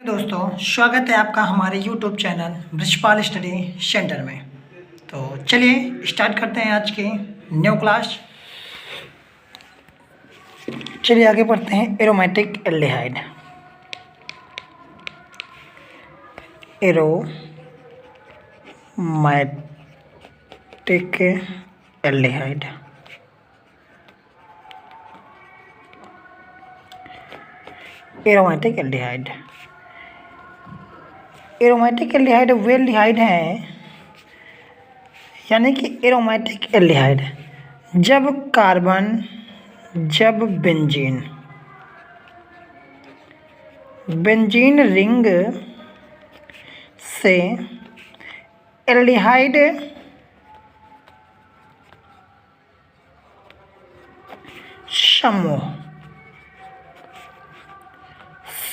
दोस्तों, स्वागत है आपका हमारे YouTube channel Brijpal study centre में। तो चलिए स्टार्ट करते हैं आज की न्यू क्लास। चलिए आगे बढ़ते हैं। Aromatic aldehyde. Aromatic aldehyde. Aromatic aldehyde aromatic aldehyde वे एल्डिहाइड है, यानी कि एरोमेटिक एल्डिहाइड जब बेंजीन रिंग से एल्डिहाइड समूह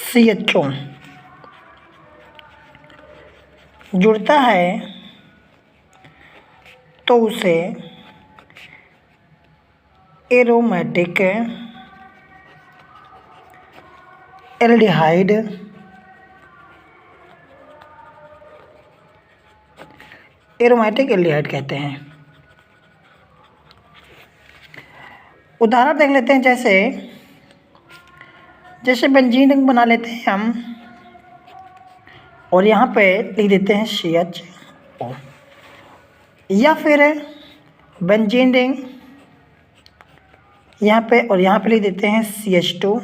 CHO जुड़ता है तो उसे एरोमेटिक एल्डिहाइड कहते हैं। उदाहरण देख लेते हैं। जैसे बेंजीन रिंग बना लेते हैं हम और यहाँ पे लिख देते हैं CHO, या फिर बेंजीन रिंग यहाँ पे और यहाँ पे लिख देते हैं CH2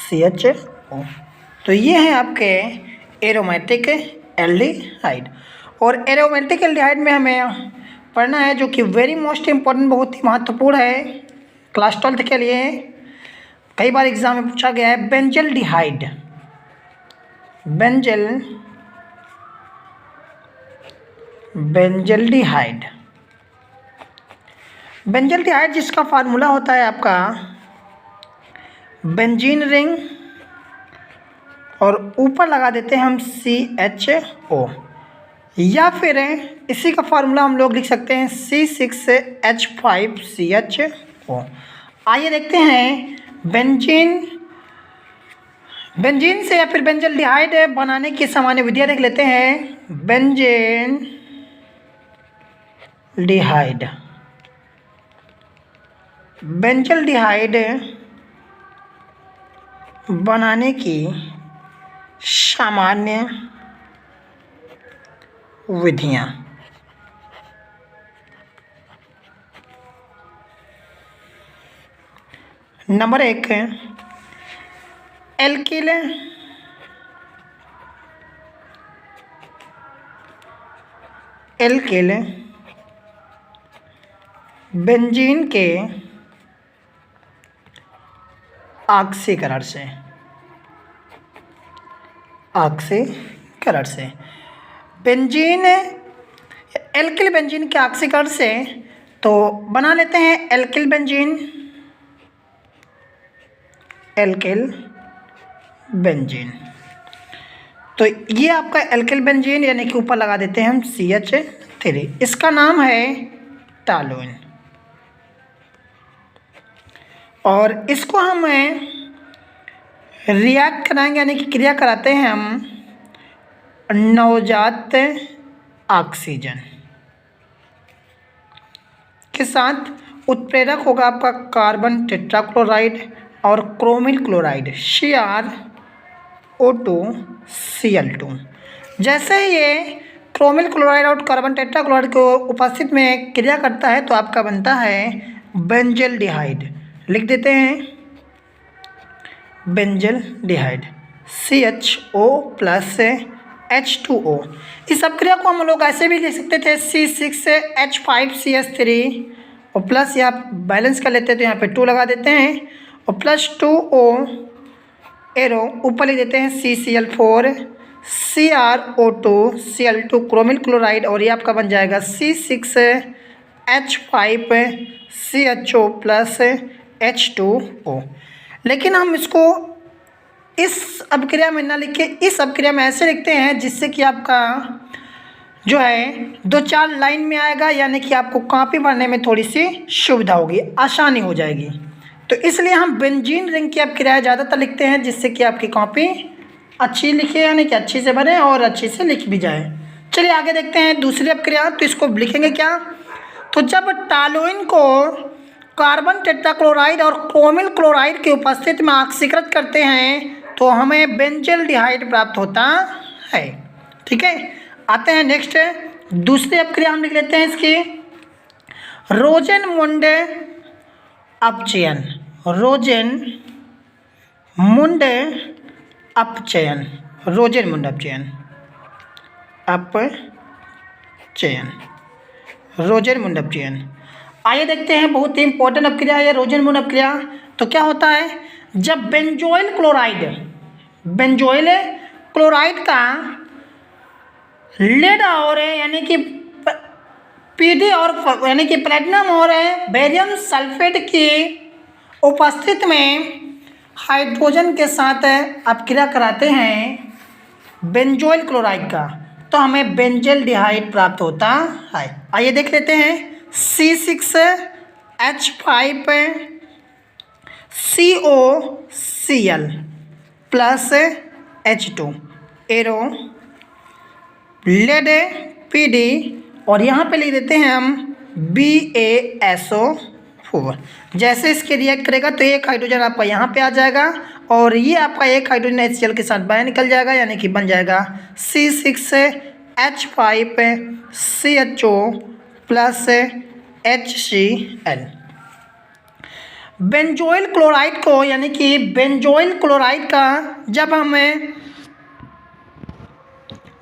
CHO। तो ये है आपके एरोमेटिक एल्डिहाइड। और एरोमेटिक एल्डिहाइड में हमें पढ़ना है, जो कि वेरी मोस्ट इम्पोर्टेंट, बहुत ही महत्वपूर्ण है क्लास 12 के लिए। कई बार एग्जाम में पूछा गया है। बेंजल्डिहाइड जिसका फार्मूला होता है आपका बेंजीन रिंग और ऊपर लगा देते हैं हम CHO, या फिर इसी का फार्मूला हम लोग लिख सकते हैं C6H5CHO। आइए देखते हैं बेंजीन से या फिर बेंजल्डिहाइड बनाने की सामान्य विधियाँ देख लेते हैं। बेंजल्डिहाइड बनाने की सामान्य विधियाँ। नंबर 1, एल्किल बेंजीन के ऑक्सीकरण से एल्किल बेंजीन के ऑक्सीकरण से तो बना लेते हैं एल्किल बेंजीन। तो ये आपका एल्किल बेंजीन, यानी कि ऊपर लगा देते हैं हम CH3। इसका नाम है टॉलुइन, और इसको हम रिएक्ट कराएंगे, यानी कि क्रिया कराते हैं हम नवजात ऑक्सीजन के साथ। उत्प्रेरक होगा आपका कार्बन टेट्राक्लोराइड और क्रोमिल क्लोराइड CrO2Cl2। जैसे ये क्रोमिल क्लोराइड और कार्बन टेट्राक्लोराइड को उपस्थित में क्रिया करता है तो आपका बनता है बेंजल्डिहाइड। लिख देते हैं बेंजल्डिहाइड CHO प्लस H2O। इस अभिक्रिया को हम लोग ऐसे भी लिख सकते थे C6H5CH3 और प्लस यहाँ बैलेंस कर लेते थे, यहाँ पे 2 लगा देते हैं और प्लस 2O एरो ऊपर लिख देते हैं CCl4 CrO2Cl2 क्रोमिल क्लोराइड, और ये आपका बन जाएगा C6H5CHO प्लस H2O। लेकिन हम इसको इस अभिक्रिया में ना लिख के इस अभिक्रिया में ऐसे लिखते हैं जिससे कि आपका जो है 2-4 लाइन में आएगा, यानी कि आपको कॉपी भरने में थोड़ी सी सुविधा होगी, आसानी हो जाएगी। तो इसलिए हम बेंजीन रिंग की अभिक्रिया ज़्यादातर लिखते हैं जिससे कि आपकी कॉपी अच्छी लिखे, यानी कि अच्छी से बने और अच्छे से लिख भी जाए। चलिए आगे देखते हैं दूसरी अपक्रिया। तो इसको लिखेंगे क्या, तो जब टॉलुइन को कार्बन टेट्राक्लोराइड और क्रोमिल क्लोराइड की उपस्थिति में ऑक्सीकृत करते हैं तो हमें बेंजल्डिहाइड प्राप्त होता है। ठीक है, आते हैं नेक्स्ट दूसरी अपक्रिया हम लिख लेते हैं इसकी, रोजेनमुंड अपचयन। रोजेनमुंड अपचयन, रोजेनमुंड अपचयन, रोजेनमुंड अपचयन। आइए देखते हैं, बहुत ही इंपॉर्टेंट अपक्रिया है रोजेनमुंड अपक्रिया। तो क्या होता है, जब बेंजोइल क्लोराइड का लेड और यानी कि पीडी और यानी कि प्लेटिनम और बेरियम सल्फेट की उपस्थिति में हाइड्रोजन के साथ अपक्रिया कराते हैं बेंजोइल क्लोराइड का, तो हमें बेंजल्डिहाइड प्राप्त होता है। आइए देख लेते हैं, C6H5COCl plus H2 arrow lead PD और यहाँ पे लिख देते हैं हम BaSO4। जैसे इसके रिएक्ट करेगा तो एक हाइड्रोजन आपका यहाँ पे आ जाएगा और ये आपका एक हाइड्रोजन HCl के साथ बाहर निकल जाएगा, यानी कि बन जाएगा C6H5CHO plus HCl। Benzoyl chloride को यानी कि बेंजोइल क्लोराइड का जब हमें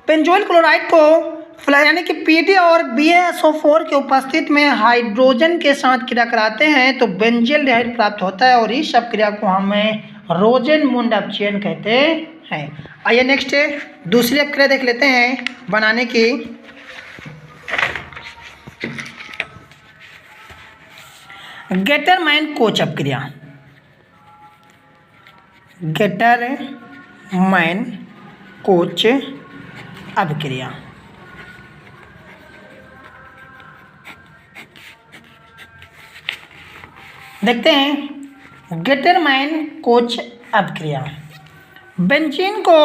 बेंजोइल क्लोराइड को यानी कि PD और BaSO4 की उपस्थिति में हाइड्रोजन के साथ क्रिया कराते हैं तो बेंजल्डिहाइड प्राप्त होता है और इस सब क्रिया को हमें रोजेनमुंड अपचयन कहते हैं। आइए नेक्स्ट दूसरी अपक्रिया देख लेते हैं बनाने की। गेटरमैन कोच अपक्रिया, गेटरमैन कोच अपक्रिया। देखते हैं गेटरमैन कोच अपक्रिया। बेंजीन को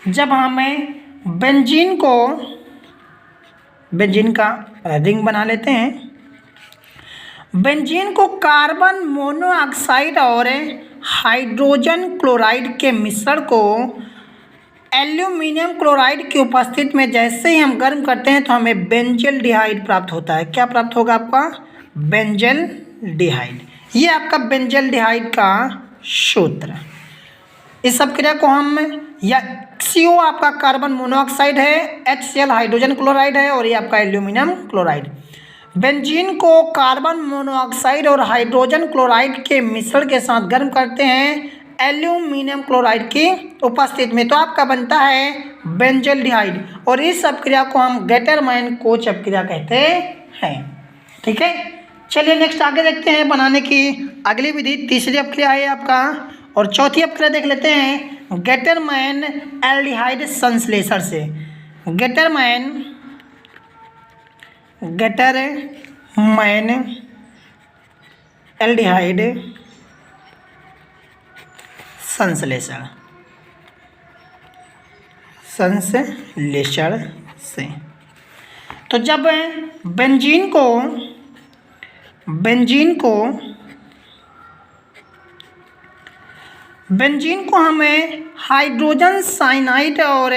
जब हमें बेंजीन का रिंग बना लेते हैं, बेंजीन को कार्बन मोनोऑक्साइड और हाइड्रोजन क्लोराइड के मिश्रण को एल्यूमिनियम क्लोराइड की उपस्थिति में जैसे ही हम गर्म करते हैं तो हमें बेंजल्डिहाइड प्राप्त होता है। क्या प्राप्त होगा आपका, बेंजल्डिहाइड। ये आपका बेंजल्डिहाइड का सूत्र। इस अपक्रिया को हम या CO आपका कार्बन मोनोऑक्साइड है, HCl हाइड्रोजन क्लोराइड है और ये आपका एल्यूमिनियम क्लोराइड। बेंजीन को कार्बन मोनोऑक्साइड और हाइड्रोजन क्लोराइड के मिश्रण के साथ गर्म करते हैं एल्यूमिनियम क्लोराइड की उपस्थिति में, तो आपका बनता है बेंजल्डिहाइड और इस अपक्रिया को हम गेटरमैन कोच अपक्रिया कहते हैं। ठीक है, चलिए नेक्स्ट आगे देखते हैं बनाने की अगली विधि। तीसरी अपक्रिया है आपका और चौथी अपक्रिया देख लेते हैं गेटरमैन एल्डिहाइड संश्लेषण से। गेटरमैन एल्डिहाइड संश्लेषण से। तो जब बेंजीन को हमें हाइड्रोजन साइनाइड और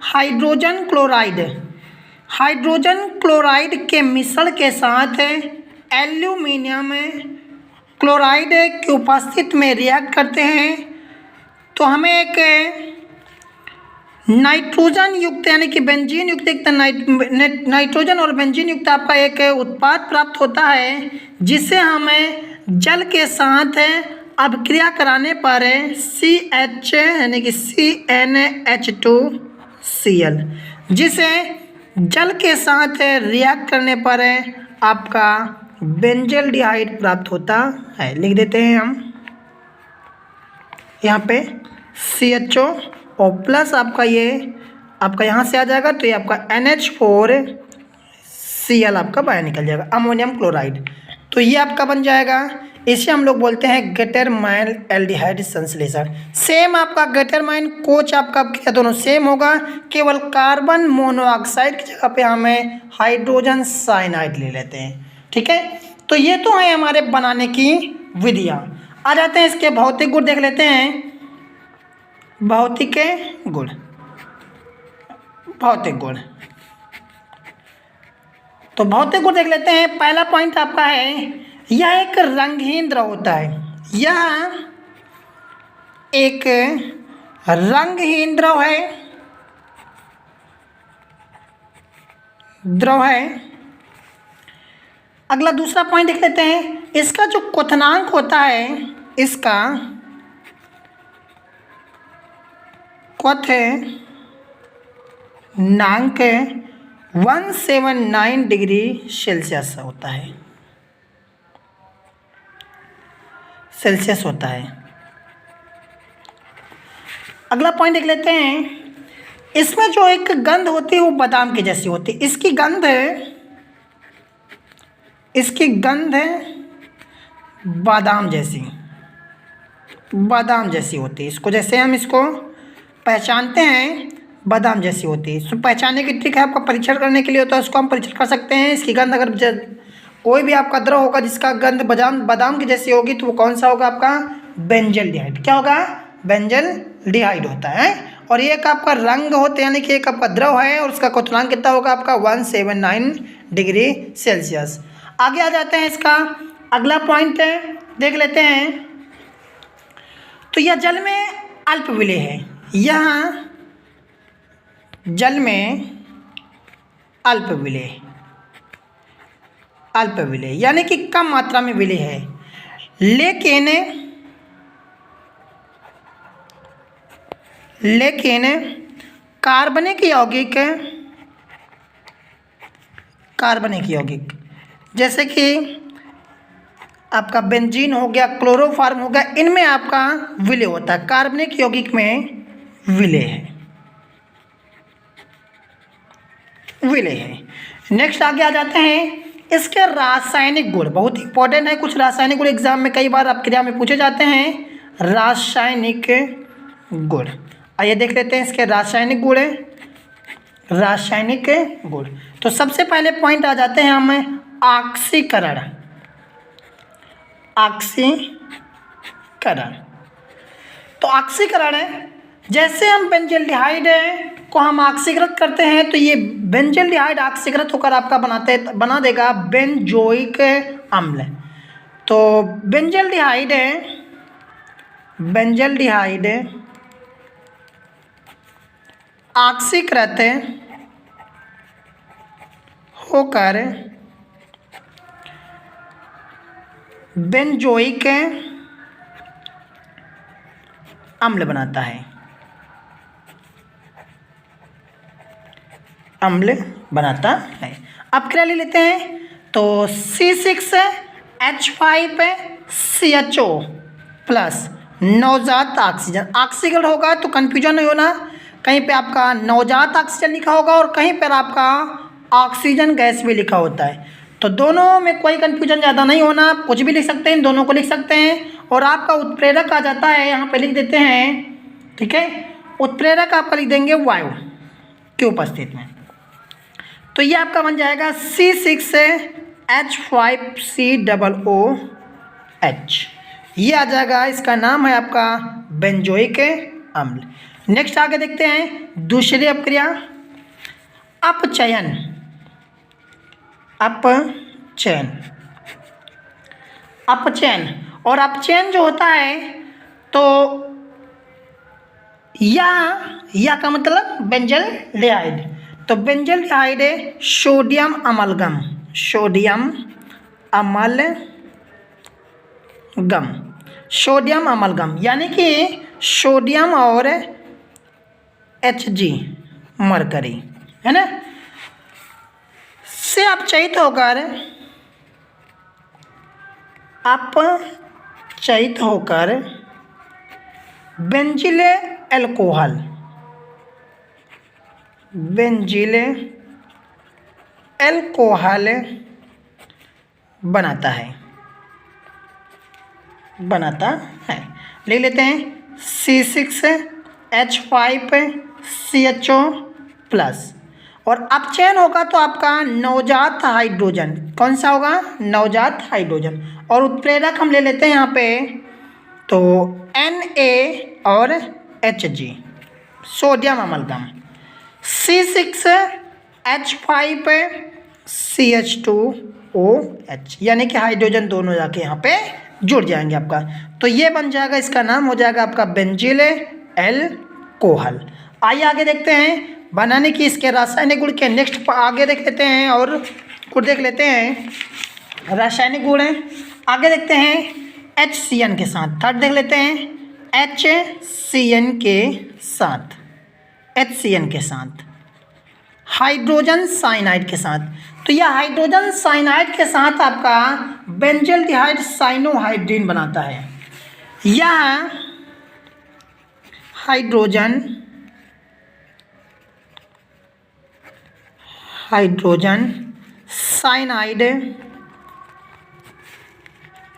हाइड्रोजन क्लोराइड के मिश्रण के साथ एल्यूमिनियम क्लोराइड की उपस्थिति में रिएक्ट करते हैं तो हमें एक नाइट्रोजन युक्त यानी कि बेंजीन युक्त एक नाइट्रोजन और बेंजीन युक्त आपका एक उत्पाद प्राप्त होता है, जिसे हमें जल के साथ अपक्रिया कराने पर CH यानी कि CnH2Cl, जिसे जल के साथ रिएक्ट करने पर आपका बेंजल्डिहाइड प्राप्त होता है। लिख देते हैं हम यहाँ पे CHO और प्लस आपका ये आपका यहाँ से आ जाएगा तो ये आपका NH4Cl आपका बाहर निकल जाएगा, अमोनियम क्लोराइड। तो ये आपका बन जाएगा इसे हम लोग बोलते हैं गेटरमाइन एल्डिहाइड संश्लेषण। सेम आपका गेटरमाइन कोच आपका क्या दोनों सेम होगा, केवल कार्बन मोनोऑक्साइड की जगह पे हमें हाइड्रोजन साइनाइड ले लेते हैं। ठीक है, तो ये तो है हमारे बनाने की विधियाँ। आ जाते हैं इसके भौतिक गुण देख लेते हैं। भौतिक गुण, भौतिक गुण, तो भौतिक गुण देख लेते हैं। पहला पॉइंट आपका है, यह एक रंगहीन द्रव होता है। यह एक रंगहीन द्रव है, द्रव है। अगला दूसरा पॉइंट देख लेते हैं, इसका जो क्वथनांक होता है, इसका क्वथनांक 179 डिग्री सेल्सियस होता है, सेल्सियस होता है। अगला पॉइंट देख लेते हैं, इसमें जो एक गंध होती है वो बादाम की जैसी होती है। इसकी गंध बादाम जैसी, बादाम जैसी होती है। इसको जैसे हम इसको पहचानते हैं, बादाम जैसी होती है। इसको पहचानने की ट्रिक है, आपका परीक्षण करने के लिए होता है, उसको हम परीक्षण कर सकते हैं। इसकी गंध अगर कोई भी आपका द्रव होगा जिसका गंध बादाम की जैसी होगी तो वो कौन सा होगा आपका, बेंजल्डिहाइड। क्या होगा, बेंजल्डिहाइड होता है। और ये एक आपका रंग होते हैं, यानी कि एक आपका द्रव है और उसका क्वथनांक कितना होगा आपका 179 डिग्री सेल्सियस। आगे आ जाते हैं, इसका अगला पॉइंट देख लेते हैं। तो यह जल में अल्प विलेय है। यह जल में अल्प विलेय, अल्प विलेय यानी कि कम मात्रा में विलेय है, लेकिन कार्बनिक यौगिक जैसे कि आपका बेंजीन हो गया, क्लोरोफॉर्म हो गया, इनमें आपका विलेय होता है। कार्बनिक यौगिक में विलेय है, विलेय है। नेक्स्ट आगे आ जाते हैं, इसके रासायनिक गुण बहुत इंपॉर्टेंट है। कुछ रासायनिक गुण एग्जाम में कई बार आप क्रिया में पूछे जाते हैं। रासायनिक गुण, आइए देख लेते हैं इसके रासायनिक गुण। रासायनिक गुण, तो सबसे पहले पॉइंट आ जाते हैं हम ऑक्सीकरण। ऑक्सीकरण, तो ऑक्सीकरण जैसे हम बेंजल्डिहाइड को हम ऑक्सीकृत करते हैं तो ये बेंजल्डिहाइड ऑक्सीकृत होकर आपका बना देगा बेंजोइक अम्ल। तो बेंजल्डिहाइड ऑक्सीकृत होकर बेंजोइक अम्ल बनाता है, अम्ल बनाता है। अब क्या ले लेते हैं, तो C6H5CHO प्लस नवजात ऑक्सीजन। ऑक्सीजन होगा तो कन्फ्यूजन नहीं होना, कहीं पे आपका नवजात ऑक्सीजन लिखा होगा और कहीं पर आपका ऑक्सीजन गैस भी लिखा होता है। तो दोनों में कोई कन्फ्यूजन ज़्यादा नहीं होना, कुछ भी लिख सकते हैं, दोनों को लिख सकते हैं। और आपका उत्प्रेरक आ जाता है, यहाँ पे लिख देते हैं, ठीक है। उत्प्रेरक आपका लिख देंगे वायु की उपस्थिति में, तो ये आपका बन जाएगा C6H5COOH। ये आ जाएगा, इसका नाम है आपका बेंजोइक अम्ल। नेक्स्ट आगे देखते हैं दूसरी अपक्रिया, अपचयन। अपचयन और अपचयन जो होता है, तो या का मतलब बेंजल्डिहाइड। तो benzaldehyde sodium amalgam, sodium amalgam यानी कि सोडियम और Hg मरकरी है ना, से अपचयित होकर बेंजिल अल्कोहल बनाता है। बनाता है। लिख लेते हैं C6H5CHO प्लस। और अपचयन होगा तो आपका नवजात हाइड्रोजन, कौन सा होगा? नवजात हाइड्रोजन। और उत्प्रेरक हम ले लेते हैं यहाँ पे तो Na और Hg, सोडियम अमलगम। C6H5CH2OH, यानी कि हाइड्रोजन दोनों जाके यहाँ पे जुड़ जाएंगे आपका। तो ये बन जाएगा, इसका नाम हो जाएगा आपका बेंजिल एल्कोहल। आइए आगे देखते हैं बनाने की इसके रासायनिक गुण के। नेक्स्ट आगे देख लेते हैं और कुछ देख लेते हैं रासायनिक गुण हैं। आगे देखते हैं HCN के साथ। थर्ड देख लेते हैं HCN के साथ, HCN के साथ हाइड्रोजन साइनाइड के साथ। तो यह हाइड्रोजन साइनाइड के साथ आपका बेंजल्डिहाइड साइनोहाइड्रिन बनाता है। यह हाइड्रोजन साइनाइड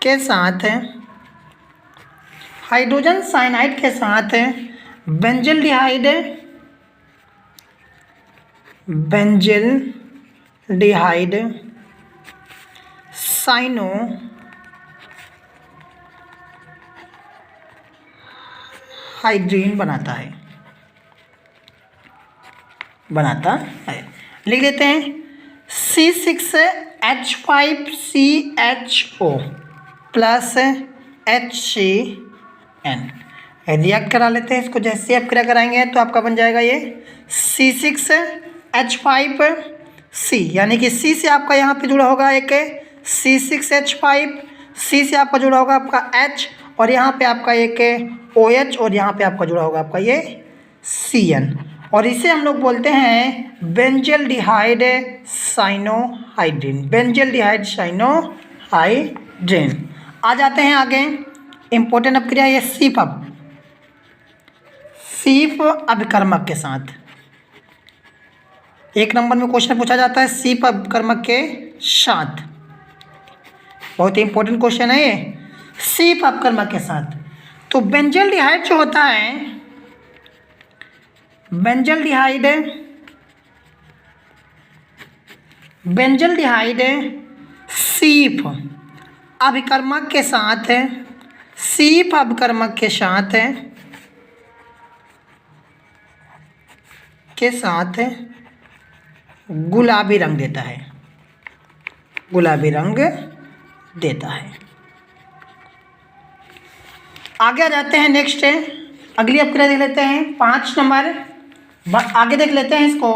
के साथ, हाइड्रोजन साइनाइड के साथ बेंजल्डिहाइड साइनोहाइड्रिन बनाता है। लिख लेते हैं C6H5CHO प्लस HCN। रिएक्ट करा लेते हैं इसको। जैसे आप क्रिया कराएंगे तो आपका बन जाएगा ये C6H5C, यानी कि C से आपका यहाँ पे जुड़ा होगा एक C6H5, C से आपका जुड़ा होगा आपका H, और यहाँ पे आपका एक OH, और यहाँ पे आपका जुड़ा होगा आपका ये CN, और इसे हम लोग बोलते हैं बेंजल्डिहाइड साइनोहाइड्रिन, बेंजल्डिहाइड साइनोहाइड्रिन। आ जाते हैं आगे इम्पोर्टेंट अपक्रिया ये सीप अभिकर्मक के साथ। एक नंबर में क्वेश्चन पूछा जाता है सीप अभिकर्मक के साथ, बहुत ही इंपॉर्टेंट क्वेश्चन है ये, सीप अभिकर्मक के साथ। तो बेंजल्डिहाइड जो होता है, बेंजल्डिहाइड सीप अभिकर्मक के साथ, सीप अभिकर्मक के साथ गुलाबी रंग देता है, गुलाबी रंग देता है। आगे आ जाते हैं नेक्स्ट है, अगली अपक्रिया देख लेते हैं 5 नंबर। आगे देख लेते हैं इसको।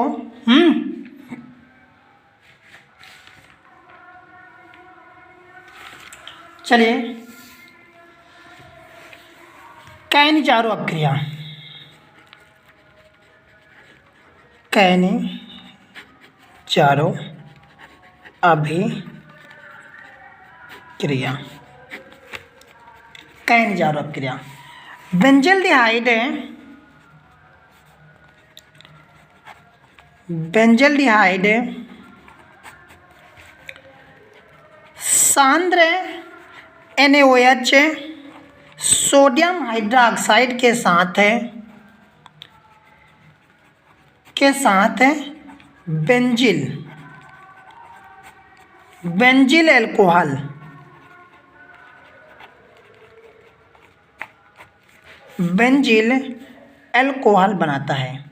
चलिए कैनिजारो अपक्रिया, कैनिजारो अभिक्रिया, कैनिजारो अपक्रिया। बेंजल्डिहाइड सांद्र NaOH सोडियम हाइड्रोक्साइड के साथ बेंजिल एल्कोहल बनाता है।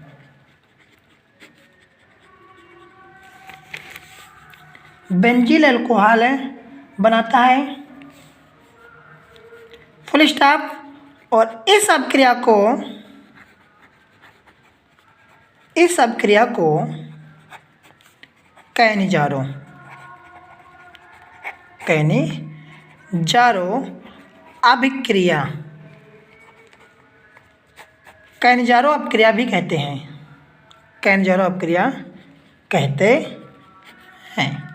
बेंजिल एल्कोहल बनाता है, फुल स्टॉप। और इस अपक्रिया को कैनिजारो अपक्रिया भी कहते हैं, कैनिजारो अपक्रिया कहते हैं।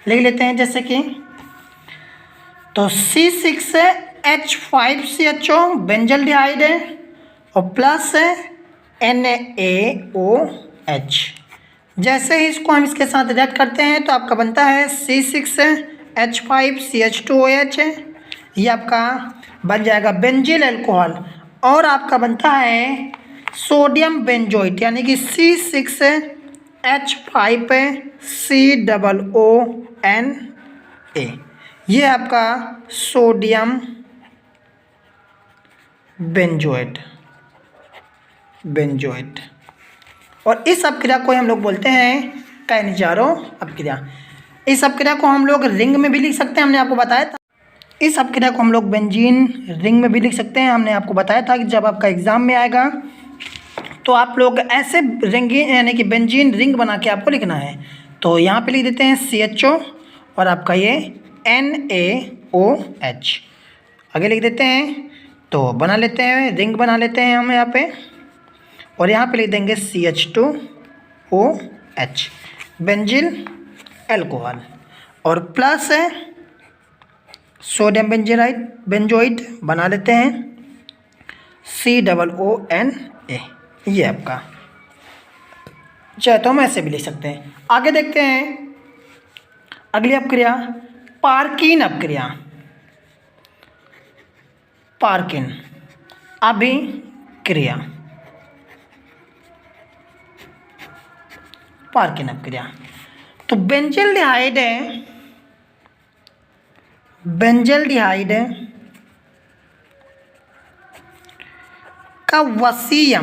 लिख लेते हैं जैसे कि, तो C6H5CHO बेंजल्डिहाइड और प्लस NaOH। जैसे ही इसको हम इसके साथ रिएक्ट करते हैं तो आपका बनता है C6H5CH2OH, ये आपका बन जाएगा बेंजील अल्कोहल। और आपका बनता है सोडियम बेंजोइट यानी कि C6H5COONA। ये आपका सोडियम बेंजोइट। और इस अपक्रिया को हम लोग बोलते हैं कैनिजारो अपक्रिया। इस अपक्रिया को हम लोग रिंग में भी लिख सकते हैं, हमने आपको बताया था। इस अपक्रिया को हम लोग बेंजीन रिंग में भी लिख सकते हैं, हमने आपको बताया था कि जब आपका एग्जाम में आएगा तो आप लोग ऐसे रिंगीन यानी कि बेंजीन रिंग बना के आपको लिखना है। तो यहाँ पे लिख देते हैं CHO और आपका ये NaOH आगे लिख देते हैं। तो बना लेते हैं, रिंग बना लेते हैं हम यहाँ पे। और यहाँ पे लिख देंगे CH2OH बेंजील अल्कोहल। और प्लस है सोडियम बेंजोइट बना लेते हैं COONA। ये आपका चाहे तो हम ऐसे भी लिख सकते हैं। आगे देखते हैं अगली अपक्रिया पार्किन अपक्रिया। पार्किन अभिक्रिया, पार्किन अपक्रिया। तो बेंजल्डिहाइड का वसीय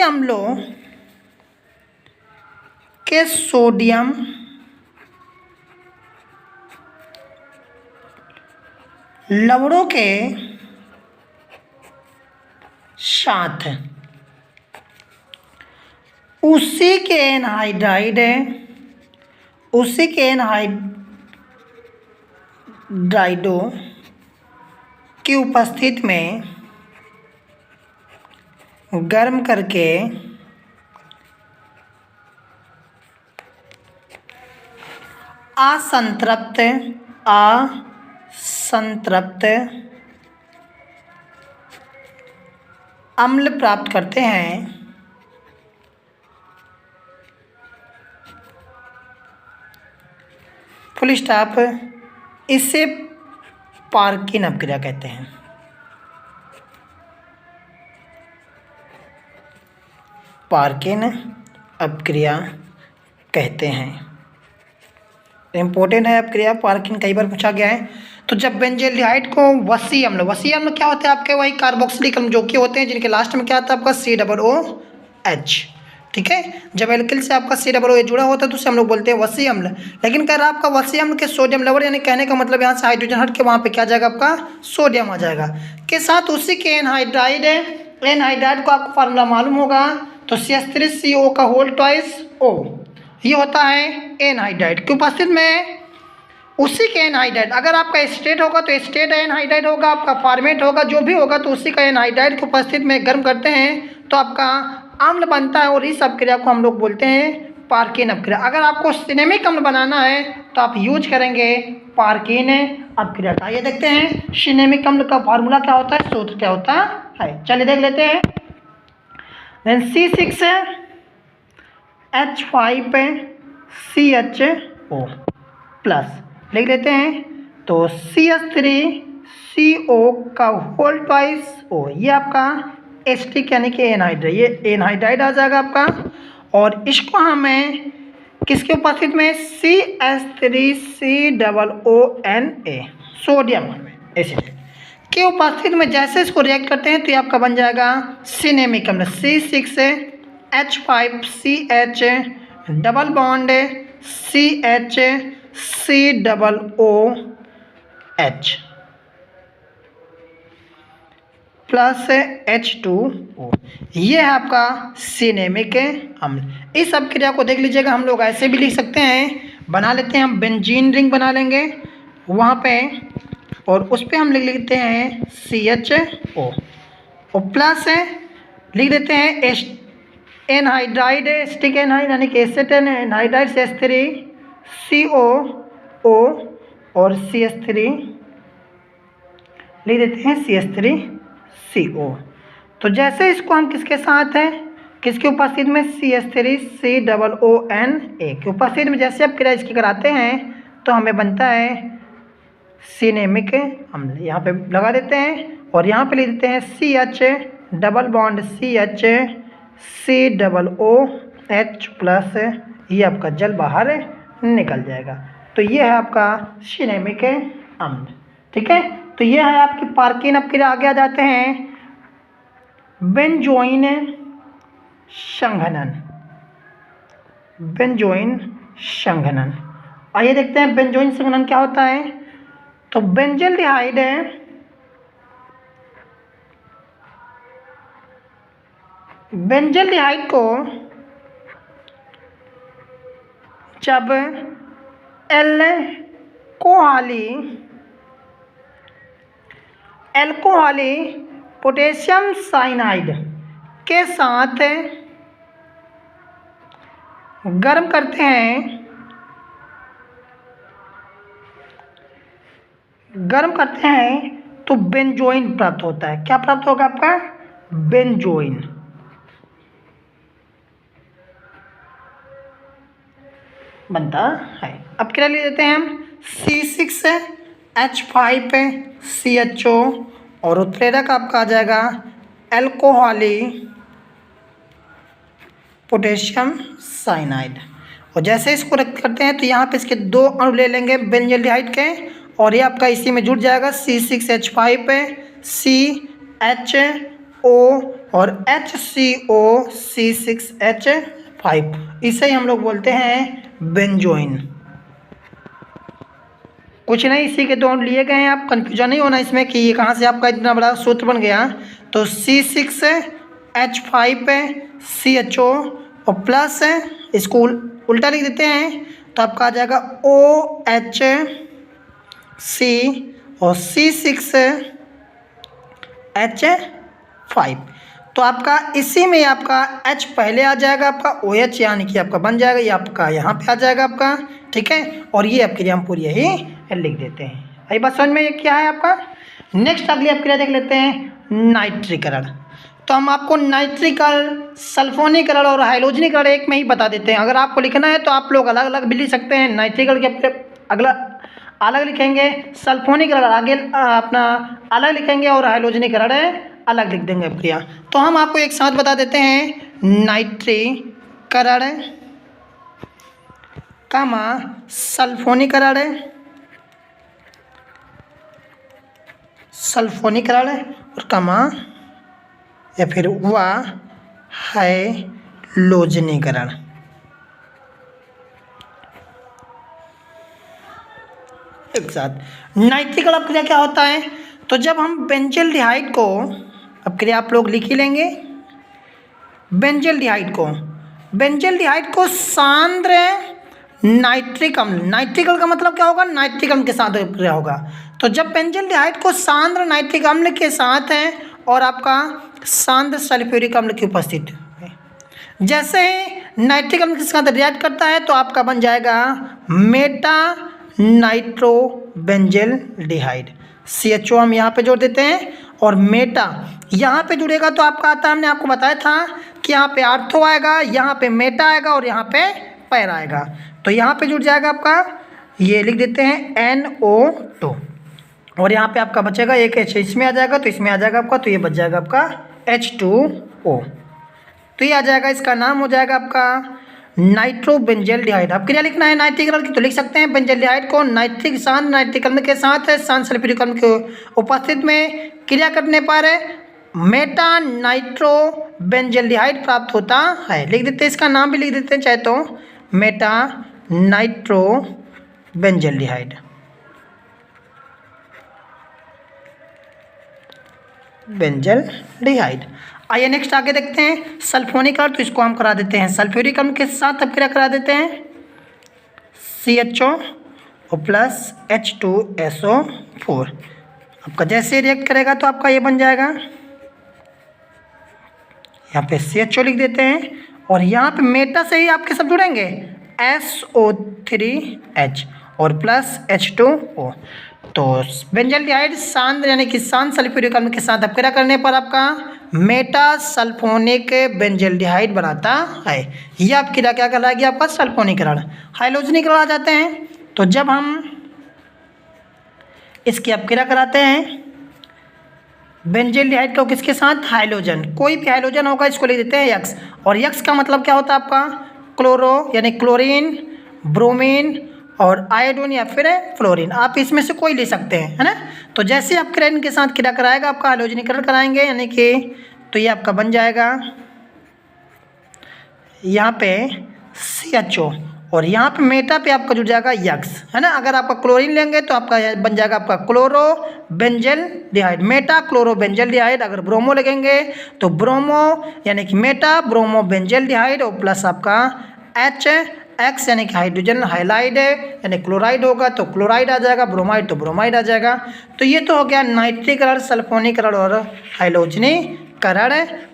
अम्लों के सोडियम लवणों के साथ उसी के एनहाइड्राइडों की उपस्थिति में गर्म करके असंतृप्त अम्ल प्राप्त करते हैं। Full stop. इसे पार्किन अपक्रिया कहते हैं। पार्किन अपक्रिया कहते हैं। इम्पोर्टेंट है अपक्रिया पार्किन, कई बार पूछा गया है। तो जब बेंजल्डिहाइड को वसीय अम्ल क्या होते हैं आपके, वही कार्बोक्सिलिक अम्ल जो कि होते हैं जिनके लास्ट में क्या आता है आपका COOH। ठीक है, जब एल्किल से आपका COOH जुड़ा होता है तो उसे हम लोग बोलते हैं वसीय अम्ल। लेकिन कह रहा आपका वसीय अम्ल के सोडियम लवण यानी कहने का मतलब यहाँ से हाइड्रोजन हट के वहाँ पे क्या जाएगा आपका सोडियम आ जाएगा के साथ उसी के एनहाइड्राइड को आपको फार्मूला मालूम होगा। तो CH3CO का होल ट्वाइस O ये होता है एनहाइड्राइड की उपस्थिति में उसी के एनहाइड्राइड। अगर आपका स्टेट होगा तो स्टेट एनहाइड्राइड होगा, आपका फॉर्मेट होगा जो भी होगा तो उसी का एनहाइड्राइड की उपस्थिति में गर्म करते हैं तो आपका अम्ल बनता है। और इस अपक्रिया को हम लोग बोलते हैं पार्किन अपक्रिया। अगर आपको सिनेमिक अम्ल बनाना है तो आप यूज करेंगे पार्किन अपक्रिया का। ये देखते हैं सिनेमिक अम्ल का फार्मूला क्या होता है, सूत्र क्या होता है, चलिए देख लेते हैं। देन C6H5CHO प्लस लिख लेते हैं। तो CH3CO का होल ट्वाइस O ये आपका एस्टिक यानी कि एनहाइड्राइड, ये एनहाइड्राइड आ जाएगा आपका। और इसको हमें किसके उपस्थिति में CH3COONA सोडियम एसिड के उपस्थिति में जैसे इसको रिएक्ट करते हैं तो ये आपका बन जाएगा सिनेमिक अम्ल C6H5CH double bond CHCOOH plus H2O ये है आपका सिनेमिक अम्ल। इस अपक्रिया को देख लीजिएगा, हम लोग ऐसे भी लिख सकते हैं, बना लेते हैं हम बेंजीन रिंग बना लेंगे वहाँ पे और उस पर हम लिख लेते हैं CHO और प्लस लिख देते हैं एनहाइड्राइड एस्टिक एनहाइड यानी कि एसेटेन एनहाइड्राइड CH3CO और CH3 लिख देते हैं CH3CO। तो जैसे इसको हम किसके साथ हैं किसकी उपस्थिति में, CH3COONA की उपस्थिति में जैसे आप क्रिया इसकी कराते हैं तो हमें बनता है सिनेमिक अम्ल। यहाँ पे लगा देते हैं और यहाँ पे लिख देते हैं CH double bond CH COOH plus, ये आपका जल बाहर निकल जाएगा। तो ये है आपका सिनेमिक अम्ल। ठीक है, तो ये है आपकी पार्किन। अब फिर आगे आ जाते हैं बेंजोइन संघनन। बेंजोइन संघनन, आइए देखते हैं बेंजोइन संघनन क्या होता है। तो बेंजल्डिहाइड को जब एल्कोहली पोटेशियम साइनाइड के साथ गर्म करते हैं तो बेंजोइन प्राप्त होता है। क्या प्राप्त होगा आपका, बेंजोइन। बनता है। अब क्या ले लेते हैं हम, C6H5CHO और उत्प्रेरक आपका आ जाएगा एल्कोहली पोटेशियम साइनाइड। और जैसे इसको करते हैं तो यहाँ पे इसके 2 अणु ले लेंगे बेंजल्डिहाइड के और ये आपका इसी में जुड़ जाएगा C6H5CHO और HCO C6H5, इसे ही हम लोग बोलते हैं बेंजोइन। कुछ नहीं, इसी के 2 अणु लिए गए हैं, आप कंफ्यूजन नहीं होना इसमें कि ये कहाँ से आपका इतना बड़ा सूत्र बन गया। तो C6H5CHO और प्लस इसको उल्टा लिख देते हैं तो आपका आ जाएगा OHC और C6H5। तो आपका इसी में आपका H पहले आ जाएगा आपका OH, यानी कि आपका बन जाएगा ये आपका यहाँ पे आ जाएगा आपका। ठीक है, और ये आपकी हम पूरी यही लिख देते हैं। आई बात समझ में, ये क्या है आपका। नेक्स्ट अगली आप क्रिया देख लेते हैं नाइट्रीकरण। तो हम आपको नाइट्रीकरण, सल्फोनीकरण और हाइलोजनीकरण एक में ही बता देते हैं। अगर आपको लिखना है तो आप लोग अलग अलग भी लिख सकते हैं। नाइट्रीकरण के अगला अलग लिखेंगे, सल्फोनीकरण आगे अपना अलग लिखेंगे और हाइलोजनीकरण अलग लिख देंगे क्रिया। तो हम आपको एक साथ बता देते हैं नाइट्रीकरण कामा सल्फोनीकरण और कामा या फिर वह हाइलोजनीकरण। एक साथ नाइट्रीकरण अब क्रिया क्या होता है। तो जब हम बेंजल्डिहाइड को, अब क्रिया आप लोग लिख ही लेंगे, बेंजल्डिहाइड को सांद्र नाइट्रिक अम्ल, नाइट्रिक अम्ल का मतलब क्या होगा, नाइट्रिक अम्ल के साथ क्रिया होगा। तो जब बेंजल्डिहाइड को सांद्र नाइट्रिक अम्ल के साथ है और आपका सांद्र सल्फ्यूरिक अम्ल की उपस्थिति है, जैसे ही नाइट्रिक अम्ल के साथ रिएक्ट करता है तो आपका बन जाएगा मेटा नाइट्रो बेंजल्डिहाइड। CHO हम यहाँ पे जोड़ देते हैं और मेटा यहाँ पे जुड़ेगा तो आपका आता है, हमने आपको बताया था कि यहाँ पे आर्थो आएगा, यहाँ पे मेटा आएगा और यहाँ पे पैर आएगा। तो यहाँ पे जुड़ जाएगा आपका, ये लिख देते हैं NO2 और यहाँ पे आपका बचेगा एक H, इसमें आ जाएगा तो इसमें आ जाएगा आपका, तो ये बच जाएगा आपका H2O। तो ये आ जाएगा, इसका नाम हो जाएगा आपका नाइट्रो बेंजल्डिहाइड। अब क्रिया लिखना है नाइट्रीकरण की तो लिख सकते हैं बेंजल्डिहाइड को नाइट्रिक सांद्र नाइट्रिक अम्ल के साथ सांद्र सल्फ्यूरिक अम्ल के उपस्थिति में क्रिया करने पर मेटा नाइट्रो बेंजल्डिहाइड प्राप्त होता है। लिख देते हैं, इसका नाम भी लिख देते हैं चाहे तो, मेटा नाइट्रो बेंजल्डिहाइड। बेंजल्डिहाइड। आइए नेक्स्ट आगे देखते हैं सल्फोनीकरण। तो इसको हम करा देते हैं सल्फ्यूरिक अम्ल के साथ, अब क्रिया करा देते हैं CHO और प्लस H2SO4। आपका जैसे रिएक्ट करेगा तो आपका ये बन जाएगा, यहाँ पे CHO लिख देते हैं और यहाँ पे मेटा से ही आपके सब जुड़ेंगे SO3H और प्लस H2O। तो बेंजल्डिहाइड शांत यानी कि शांत सल्फ्यूरिक अम्ल के साथ अपक्रिया करने पर आपका मेटा सल्फोनिक बेंजल्डिहाइड बनाता है। यह अपक्रिया क्या कहलाएगी? आपका सल्फोनीकरण। हाइलोजनीकरण आ जाते हैं। तो जब हम इसकी अपक्रिया कराते हैं बेंजल्डिहाइड को किसके साथ? हाइलोजन। कोई भी हाइलोजन होगा इसको लिख देते हैं यक्स। और यक्स का मतलब क्या होता है आपका? क्लोरो यानी क्लोरीन, ब्रोमीन और आयोडीन या फिर फ्लोरीन। आप इसमें से कोई ले सकते हैं, है ना। तो जैसे आप क्रेन के साथ क्रिया कराएगा आपका हाइलोजनीकरण कराएंगे यानी कि तो ये आपका बन जाएगा यहाँ पे CHO और यहाँ पे मेटा पे आपका जुड़ जाएगा यक्स, है ना। अगर आपका क्लोरीन लेंगे तो आपका बन जाएगा आपका chloro benzaldehyde, Meta chloro benzaldehyde. अगर ब्रोमो लगेंगे तो ब्रोमो यानी कि मेटा ब्रोमो बेंजल्डिहाइड और प्लस आपका HX यानी कि हाइड्रोजन हाइलाइड यानी क्लोराइड होगा तो क्लोराइड आ जाएगा, ब्रोमाइड तो ब्रोमाइड आ जाएगा। तो ये तो हो गया नाइट्रीकरण, सल्फोनीकरण और हाइलोजनीकरण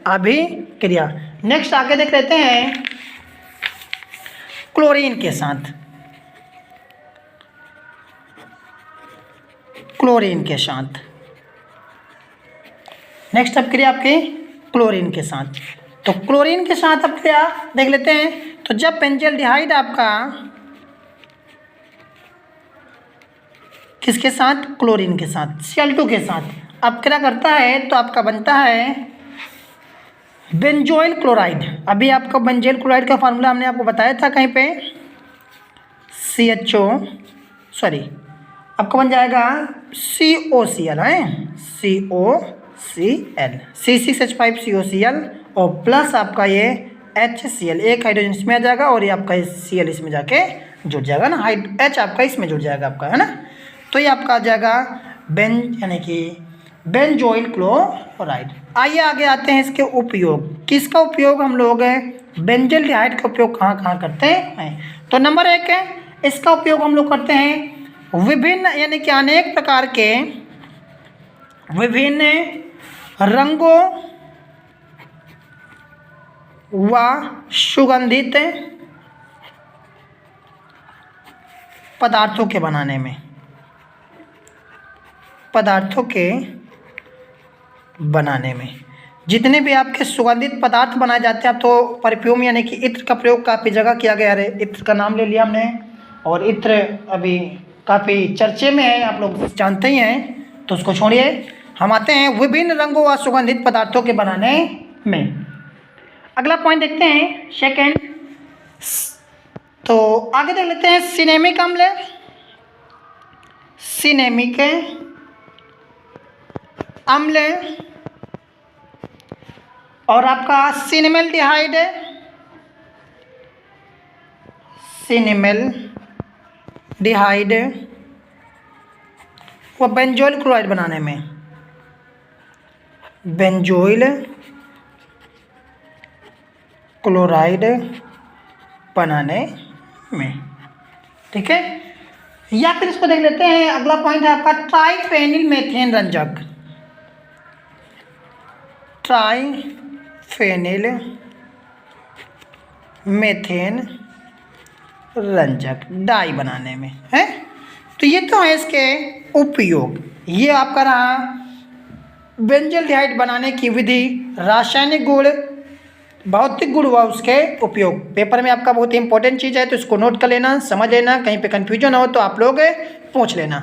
अभिक्रिया। नेक्स्ट आगे देख लेते हैं क्लोरीन के साथ। क्लोरीन के साथ नेक्स्ट अपक्रिया आपकी क्लोरीन के साथ। तो क्लोरीन के साथ अपक्रिया देख लेते हैं। तो जब बेंजल्डिहाइड आपका किसके साथ? क्लोरीन के साथ, Cl2 के साथ अपक्रिया करता है तो आपका बनता है बेंजोइल क्लोराइड। अभी आपका बेंजोइल क्लोराइड का फार्मूला हमने आपको बताया था कहीं पे, आपका बन जाएगा COCl है, COCl C6H5COCl और प्लस आपका ये HCl, एक हाइड्रोजन इसमें आ जाएगा और ये आपका Cl इसमें जाके जुड़ जाएगा ना, H आपका इसमें जुड़ जाएगा आपका, है ना। तो ये आपका आ जाएगा यानी कि बेंजोइल क्लोराइड। आइए आगे आते हैं इसके उपयोग। किसका उपयोग हम लोग बेंजल्डिहाइड का उपयोग कहाँ कहाँ करते हैं? तो नंबर 1 है इसका उपयोग हम लोग करते हैं विभिन्न यानी कि अनेक प्रकार के विभिन्न रंगों व सुगंधित पदार्थों के बनाने में, जितने भी आपके सुगंधित पदार्थ बनाए जाते हैं। तो परफ्यूम यानी कि इत्र का प्रयोग काफ़ी जगह किया गया है। इत्र का नाम ले लिया हमने और इत्र अभी काफ़ी चर्चे में है, आप लोग जानते ही हैं, तो उसको छोड़िए। हम आते हैं विभिन्न रंगों व सुगंधित पदार्थों के बनाने में। अगला पॉइंट देखते हैं सेकेंड। तो आगे देख लेते हैं सिनेमिक अम्ल, सिनेमिक अम्ल और आपका सिनेमल्डिहाइड, सिनेमल्डिहाइड व बेंजोइल क्लोराइड बनाने में, बेंजोइल क्लोराइड बनाने में, ठीक है। या फिर इसको देख लेते हैं। अगला पॉइंट है आपका ट्राइफेनिल मेथेन रंजक, ट्राइफेनिल मेथेन रंजक डाई बनाने में है। तो ये तो है इसके उपयोग। ये आपका रहा बेंजल्डिहाइड बनाने की विधि, रासायनिक गुण, भौतिक गुण व उसके उपयोग। पेपर में आपका बहुत ही इंपॉर्टेंट चीज़ है तो इसको नोट कर लेना, समझ लेना, कहीं पे कंफ्यूजन हो तो आप लोग पूछ लेना।